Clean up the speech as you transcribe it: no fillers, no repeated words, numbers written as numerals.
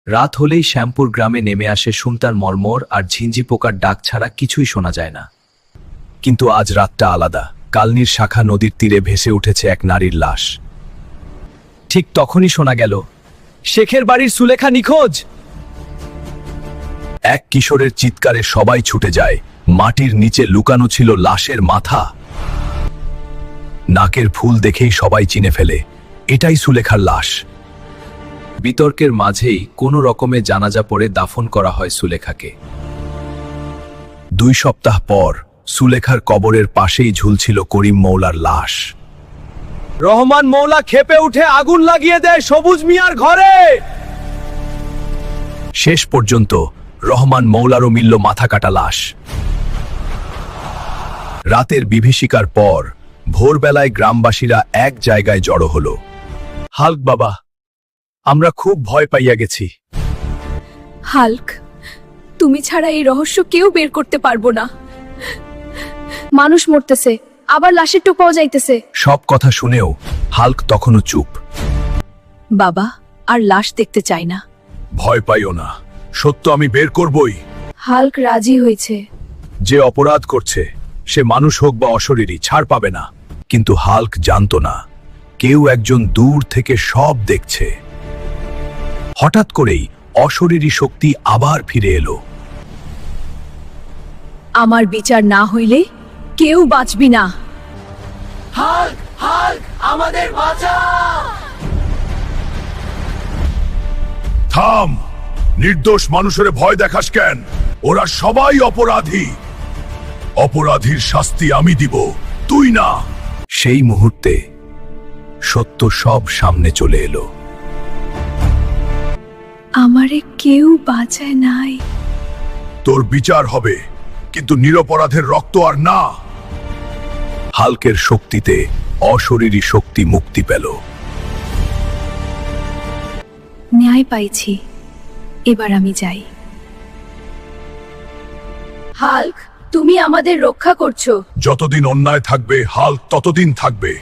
রাত হলেই শ্যামপুর গ্রামে নেমে আসে শুনতার মর্মর আর ঝিঞ্জি পোকার ডাক ছাড়া কিছুই শোনা যায় না। কিন্তু আজ রাতটা আলাদা। কালনির শাখা নদীর তীরে ভেসে উঠেছে এক নারীর লাশ। ঠিক তখনই শোনা গেল, শেখের বাড়ির সুলেখা নিখোঁজ। এক কিশোরের চিৎকারে সবাই ছুটে যায়। মাটির নিচে লুকানো ছিল লাশের মাথা। নাকের ফুল দেখেই সবাই চিনে ফেলে, এটাই সুলেখার লাশ। বিতর্কের মাঝেই কোনো রকমে জানাজা পড়ে দাফন করা হয় সুলেখাকে। 2 সপ্তাহ পর সুলেখার কবরের পাশেই ঝুলছিল করিম মৌলার লাশ। রহমান মৌলা ক্ষেপে উঠে আগুন লাগিয়ে দেয় সবুজ মিয়ার ঘরে। শেষ পর্যন্ত রহমান মৌলারও মিলল মাথা কাটা লাশ। রাতের বিভীষিকার পর ভোরবেলায় গ্রামবাসীরা এক জায়গায় জড়ো হলো। হাল্ক বাবা, আমরা খুব ভয় পাইয়া গেছি। হাল্ক, তুমি ছাড়া এই রহস্য কেউ বের করতে পারবো না। মানুষ মরতেছে, আবার লাশের টোপ পাওয়া যাইতেছে। সব কথা শুনেও হাল্ক তখনও চুপ। বাবা, আর লাশ দেখতে চাই না। ভয় পাইও না, সত্য আমি বের করবই। হাল্ক রাজি হয়েছে। যে অপরাধ করছে সে মানুষ হোক বা অশরীরী, ছাড় পাবে না। কিন্তু হাল্ক জানতো না, কেউ একজন দূর থেকে সব দেখছে। হঠাৎ করেই অশরীরী শক্তি আবার ফিরে এলো। আমার বিচার না হইলে কেউ বাঁচবি না। হাল্ক, হাল্ক, আমাদের বাঁচা! থাম! নির্দোষ মানুষের ভয় দেখাস কেন? ওরা সবাই অপরাধী। অপরাধীর শাস্তি আমি দিব, তুই না। সেই মুহূর্তে সত্য সব সামনে চলে এলো। আমারে কেউ বাঁচায় নাই। তোর বিচার হবে, কিন্তু নিরপরাধের রক্ত আর না। হাল্কের শক্তিতে অশরীরী শক্তি মুক্তি পেল। ন্যায় পাইছি, এবার আমি যাই। হাল্ক, তুমি আমাদের রক্ষা করছো। যতদিন অন্যায় থাকবে হাল্ক ততদিন থাকবে।